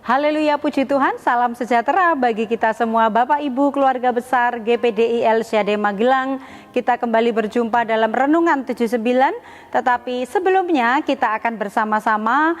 Haleluya, puji Tuhan, salam sejahtera bagi kita semua Bapak Ibu keluarga besar GPDI LCAD Magelang. Kita kembali berjumpa dalam Renungan 79, tetapi sebelumnya kita akan bersama-sama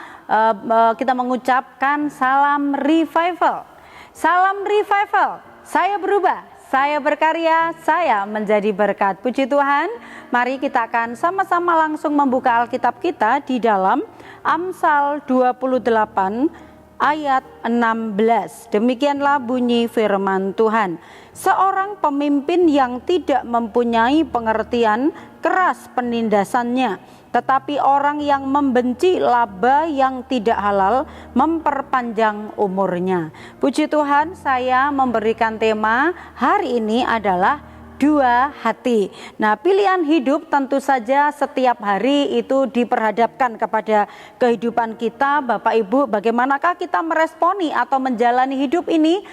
kita mengucapkan salam revival. Salam revival, saya berubah, saya berkarya, saya menjadi berkat. Puji Tuhan, mari kita akan sama-sama langsung membuka Alkitab kita di dalam Amsal 28 ayat 16. Demikianlah bunyi firman Tuhan. Seorang pemimpin yang tidak mempunyai pengertian keras penindasannya, tetapi orang yang membenci laba yang tidak halal memperpanjang umurnya. Puji Tuhan, saya memberikan tema hari ini adalah dua hati. Nah, pilihan hidup tentu saja setiap hari itu diperhadapkan kepada kehidupan kita, Bapak Ibu. Bagaimanakah kita meresponi atau menjalani hidup ini,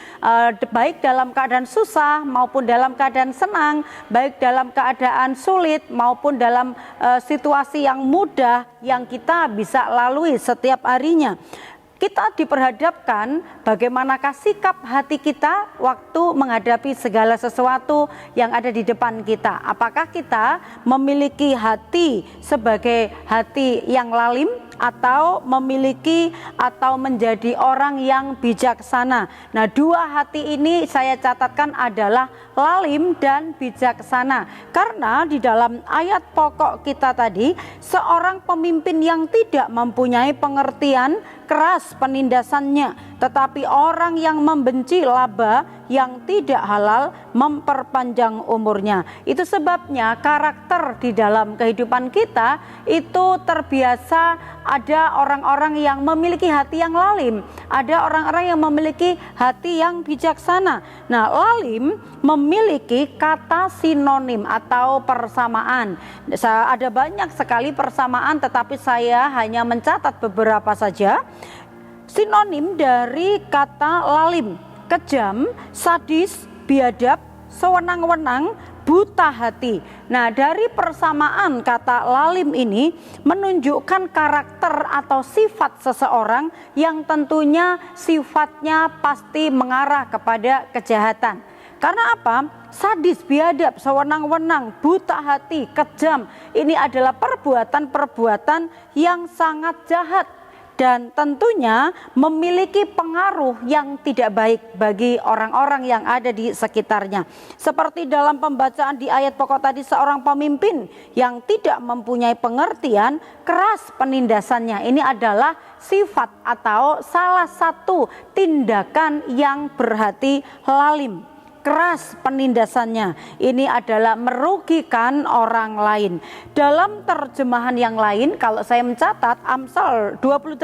baik dalam keadaan susah maupun dalam keadaan senang, baik dalam keadaan sulit maupun dalam situasi yang mudah yang kita bisa lalui setiap harinya. Kita diperhadapkan bagaimanakah sikap hati kita waktu menghadapi segala sesuatu yang ada di depan kita. Apakah kita memiliki hati sebagai hati yang lalim atau memiliki atau menjadi orang yang bijaksana. Nah, dua hati ini saya catatkan adalah lalim dan bijaksana. Karena di dalam ayat pokok kita tadi, seorang pemimpin yang tidak mempunyai pengertian keras penindasannya, tetapi orang yang membenci laba yang tidak halal memperpanjang umurnya. Itu sebabnya karakter di dalam kehidupan kita itu terbiasa ada orang-orang yang memiliki hati yang lalim, ada orang-orang yang memiliki hati yang bijaksana. Nah, lalim memiliki kata sinonim atau persamaan. Ada banyak sekali persamaan, tetapi saya hanya mencatat beberapa saja. Sinonim dari kata lalim: kejam, sadis, biadab, sewenang-wenang, buta hati. Nah, dari persamaan kata lalim ini menunjukkan karakter atau sifat seseorang yang tentunya sifatnya pasti mengarah kepada kejahatan. Karena apa? Sadis, biadab, sewenang-wenang, buta hati, kejam, ini adalah perbuatan-perbuatan yang sangat jahat dan tentunya memiliki pengaruh yang tidak baik bagi orang-orang yang ada di sekitarnya. Seperti dalam pembacaan di ayat pokok tadi, seorang pemimpin yang tidak mempunyai pengertian keras penindasannya. Ini adalah sifat atau salah satu tindakan yang berhati lalim. Keras penindasannya, ini adalah merugikan orang lain. Dalam terjemahan yang lain, kalau saya mencatat Amsal 28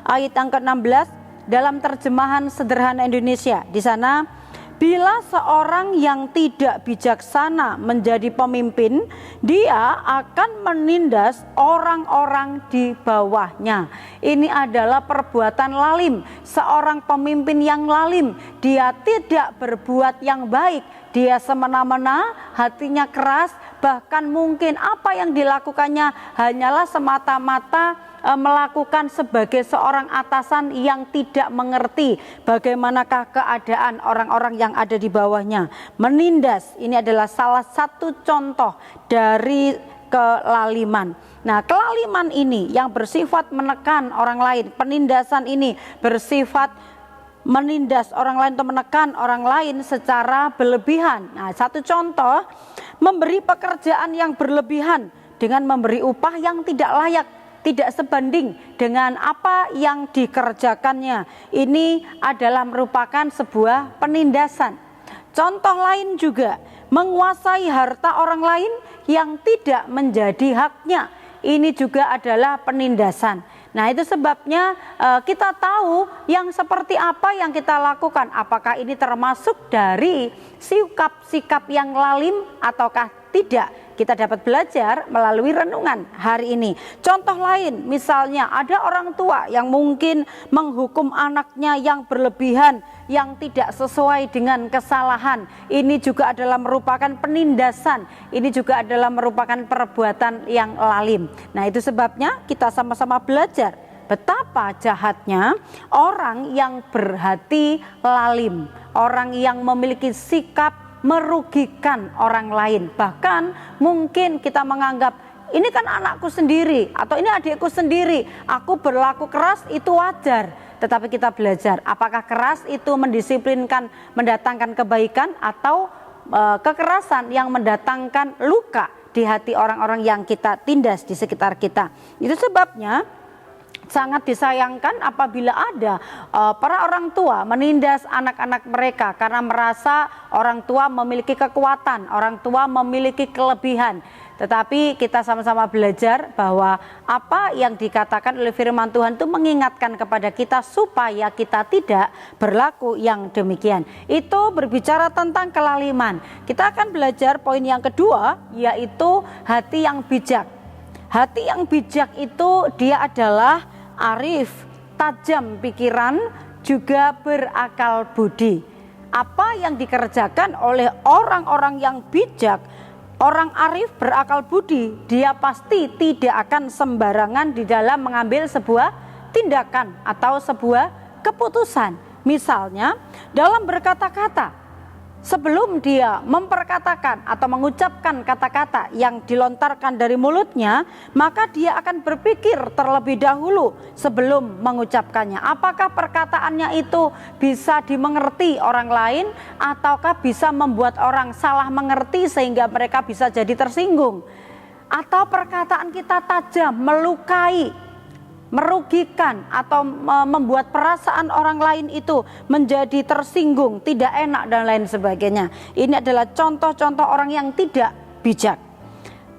ayat yang ke-16 dalam terjemahan sederhana Indonesia, di sana, bila seorang yang tidak bijaksana menjadi pemimpin, dia akan menindas orang-orang di bawahnya. Ini adalah perbuatan lalim. Seorang pemimpin yang lalim, dia tidak berbuat yang baik, dia semena-mena, hatinya keras, bahkan mungkin apa yang dilakukannya hanyalah semata-mata melakukan sebagai seorang atasan yang tidak mengerti bagaimanakah keadaan orang-orang yang ada di bawahnya. Menindas, ini adalah salah satu contoh dari kelaliman. Nah, kelaliman ini yang bersifat menekan orang lain, penindasan ini bersifat menindas orang lain atau menekan orang lain secara berlebihan. Nah, satu contoh, memberi pekerjaan yang berlebihan dengan memberi upah yang tidak layak, tidak sebanding dengan apa yang dikerjakannya. Ini adalah merupakan sebuah penindasan. Contoh lain juga, menguasai harta orang lain yang tidak menjadi haknya. Ini juga adalah penindasan. Nah, itu sebabnya kita tahu yang seperti apa yang kita lakukan. Apakah ini termasuk dari sikap-sikap yang lalim ataukah tidak? Kita dapat belajar melalui renungan hari ini. Contoh lain, misalnya ada orang tua yang mungkin menghukum anaknya yang berlebihan, yang tidak sesuai dengan kesalahan. Ini juga adalah merupakan penindasan. Ini juga adalah merupakan perbuatan yang lalim. Nah, itu sebabnya kita sama-sama belajar Betapa jahatnya orang yang berhati lalim, orang yang memiliki sikap merugikan orang lain. Bahkan mungkin kita menganggap ini kan anakku sendiri atau ini adikku sendiri, aku berlaku keras itu wajar. Tetapi kita belajar apakah keras itu mendisiplinkan, mendatangkan kebaikan, atau kekerasan yang mendatangkan luka di hati orang-orang yang kita tindas di sekitar kita. Itu sebabnya sangat disayangkan apabila ada para orang tua menindas anak-anak mereka karena merasa orang tua memiliki kekuatan, orang tua memiliki kelebihan. Tetapi kita sama-sama belajar bahwa apa yang dikatakan oleh firman Tuhan itu mengingatkan kepada kita supaya kita tidak berlaku yang demikian. Itu berbicara tentang kelaliman. Kita akan belajar poin yang kedua, yaitu hati yang bijak. Hati yang bijak itu dia adalah arif, tajam pikiran, juga berakal budi. Apa yang dikerjakan oleh orang-orang yang bijak, orang arif berakal budi, dia pasti tidak akan sembarangan di dalam mengambil sebuah tindakan atau sebuah keputusan. Misalnya dalam berkata-kata, sebelum dia memperkatakan atau mengucapkan kata-kata yang dilontarkan dari mulutnya, maka dia akan berpikir terlebih dahulu sebelum mengucapkannya. Apakah perkataannya itu bisa dimengerti orang lain, ataukah bisa membuat orang salah mengerti sehingga mereka bisa jadi tersinggung? Atau perkataan kita tajam, melukai, merugikan, atau membuat perasaan orang lain itu menjadi tersinggung, tidak enak dan lain sebagainya. Ini adalah contoh-contoh orang yang tidak bijak.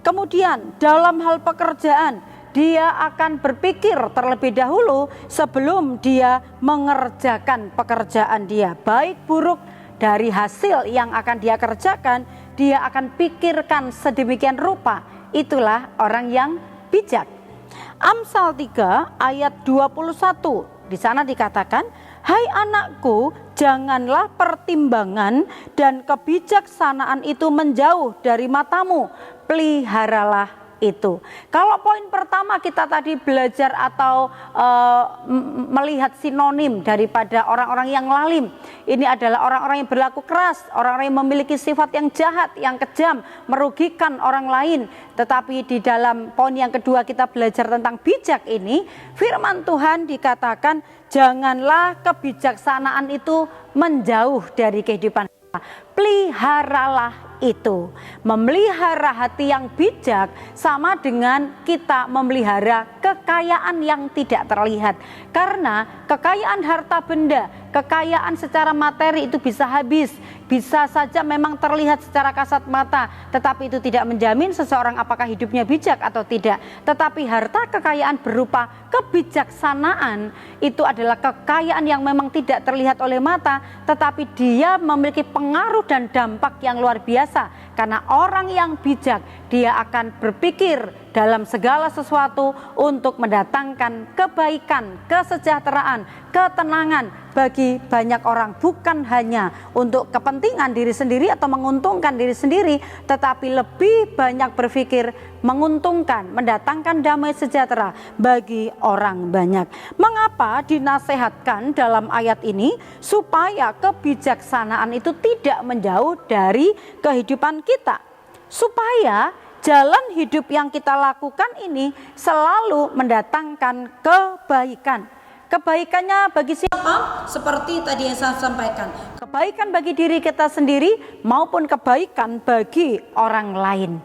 Kemudian dalam hal pekerjaan, dia akan berpikir terlebih dahulu sebelum dia mengerjakan pekerjaan dia. Baik buruk dari hasil yang akan dia kerjakan, dia akan pikirkan sedemikian rupa. Itulah orang yang bijak. Amsal 3 ayat 21, di sana dikatakan, hai anakku, janganlah pertimbangan dan kebijaksanaan itu menjauh dari matamu, peliharalah itu. Kalau poin pertama kita tadi belajar atau melihat sinonim daripada orang-orang yang lalim, ini adalah orang-orang yang berlaku keras, orang-orang yang memiliki sifat yang jahat, yang kejam, merugikan orang lain. Tetapi di dalam poin yang kedua kita belajar tentang bijak ini, firman Tuhan dikatakan janganlah kebijaksanaan itu menjauh dari kehidupan kita. Peliharalah itu. Memelihara hati yang bijak sama dengan kita memelihara kekayaan yang tidak terlihat. Karena kekayaan harta benda, kekayaan secara materi itu bisa habis, bisa saja memang terlihat secara kasat mata, tetapi itu tidak menjamin seseorang apakah hidupnya bijak atau tidak. Tetapi harta kekayaan berupa kebijaksanaan itu adalah kekayaan yang memang tidak terlihat oleh mata, tetapi dia memiliki pengaruh dan dampak yang luar biasa. Karena orang yang bijak, dia akan berpikir dalam segala sesuatu untuk mendatangkan kebaikan, kesejahteraan, ketenangan bagi banyak orang, bukan hanya untuk kepentingan diri sendiri atau menguntungkan diri sendiri, tetapi lebih banyak berpikir menguntungkan, mendatangkan damai sejahtera bagi orang banyak. Mengapa dinasehatkan dalam ayat ini supaya kebijaksanaan itu tidak menjauh dari kehidupan kita, supaya jalan hidup yang kita lakukan ini selalu mendatangkan kebaikan. Kebaikannya bagi siapa? Seperti tadi yang saya sampaikan, kebaikan bagi diri kita sendiri maupun kebaikan bagi orang lain.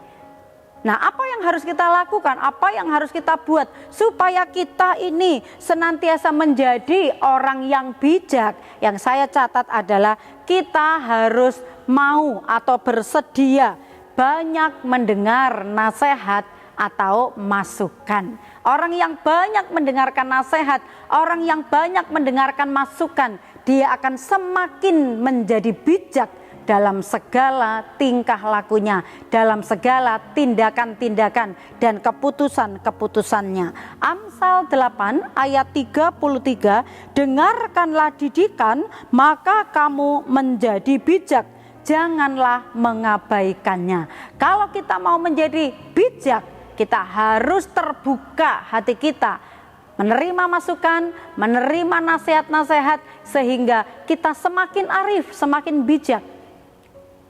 Nah, apa yang harus kita lakukan? Apa yang harus kita buat supaya kita ini senantiasa menjadi orang yang bijak? Yang saya catat adalah kita harus mau atau bersedia banyak mendengar nasihat atau masukan. Orang yang banyak mendengarkan nasihat, orang yang banyak mendengarkan masukan, dia akan semakin menjadi bijak dalam segala tingkah lakunya, dalam segala tindakan-tindakan dan keputusan-keputusannya. Amsal 8 ayat 33, dengarkanlah didikan, maka kamu menjadi bijak, janganlah mengabaikannya. Kalau kita mau menjadi bijak, kita harus terbuka hati kita menerima masukan, menerima nasihat-nasihat, sehingga kita semakin arif, semakin bijak.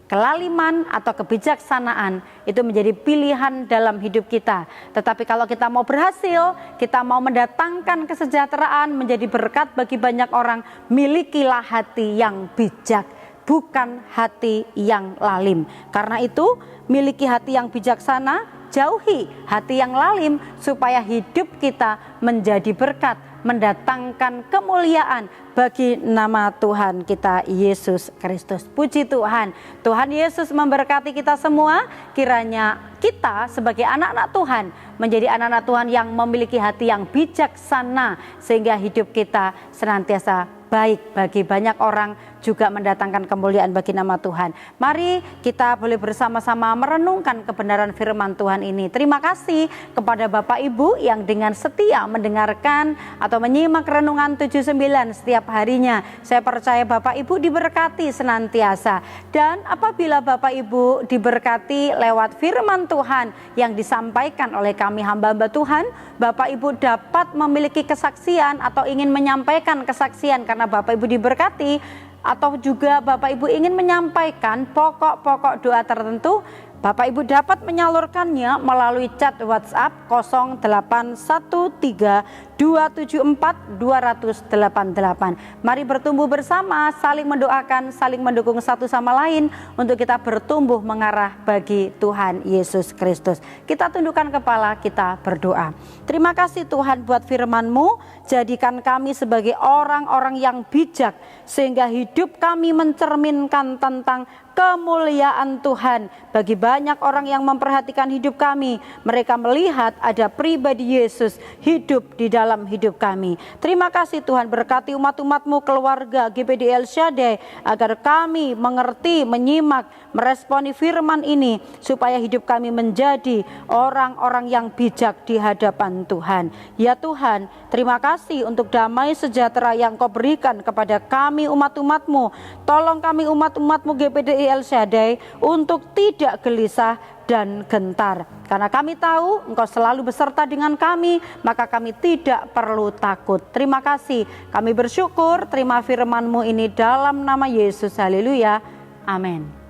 Kelaliman atau kebijaksanaan itu menjadi pilihan dalam hidup kita. Tetapi kalau kita mau berhasil, kita mau mendatangkan kesejahteraan, menjadi berkat bagi banyak orang, milikilah hati yang bijak, bukan hati yang lalim. Karena itu, miliki hati yang bijaksana, jauhi hati yang lalim, supaya hidup kita menjadi berkat, mendatangkan kemuliaan bagi nama Tuhan kita Yesus Kristus. Puji Tuhan. Tuhan Yesus memberkati kita semua. Kiranya kita sebagai anak-anak Tuhan menjadi anak-anak Tuhan yang memiliki hati yang bijaksana, sehingga hidup kita senantiasa baik bagi banyak orang, juga mendatangkan kemuliaan bagi nama Tuhan. Mari kita boleh bersama-sama merenungkan kebenaran firman Tuhan ini. Terima kasih kepada Bapak Ibu yang dengan setia mendengarkan atau menyimak renungan 79 setiap harinya. Saya percaya Bapak Ibu diberkati senantiasa. Dan apabila Bapak Ibu diberkati lewat firman Tuhan yang disampaikan oleh kami hamba-hamba Tuhan, Bapak Ibu dapat memiliki kesaksian atau ingin menyampaikan kesaksian karena Bapak Ibu diberkati, atau juga Bapak Ibu ingin menyampaikan pokok-pokok doa tertentu, Bapak Ibu dapat menyalurkannya melalui chat WhatsApp 0813-274-288. Mari bertumbuh bersama, saling mendoakan, saling mendukung satu sama lain untuk kita bertumbuh mengarah bagi Tuhan Yesus Kristus. Kita tundukkan kepala, kita berdoa. Terima kasih Tuhan buat firman-Mu, jadikan kami sebagai orang-orang yang bijak, sehingga hidup kami mencerminkan tentang kemuliaan Tuhan. Bagi banyak orang yang memperhatikan hidup kami, mereka melihat ada pribadi Yesus hidup di dalam hidup kami. Terima kasih Tuhan, berkati umat-umat-Mu, keluarga GPDI El Shaddai, agar kami mengerti, menyimak, meresponi firman ini, supaya hidup kami menjadi orang-orang yang bijak di hadapan Tuhan. Ya Tuhan, terima kasih untuk damai sejahtera yang Kau berikan kepada kami umat-umat-Mu. Tolong kami umat-umat-Mu GPDI El Shaddai untuk tidak gelisah dan gentar, karena kami tahu Engkau selalu beserta dengan kami, maka kami tidak perlu takut. Terima kasih, kami bersyukur, terima firman-Mu ini dalam nama Yesus. Haleluya, amin.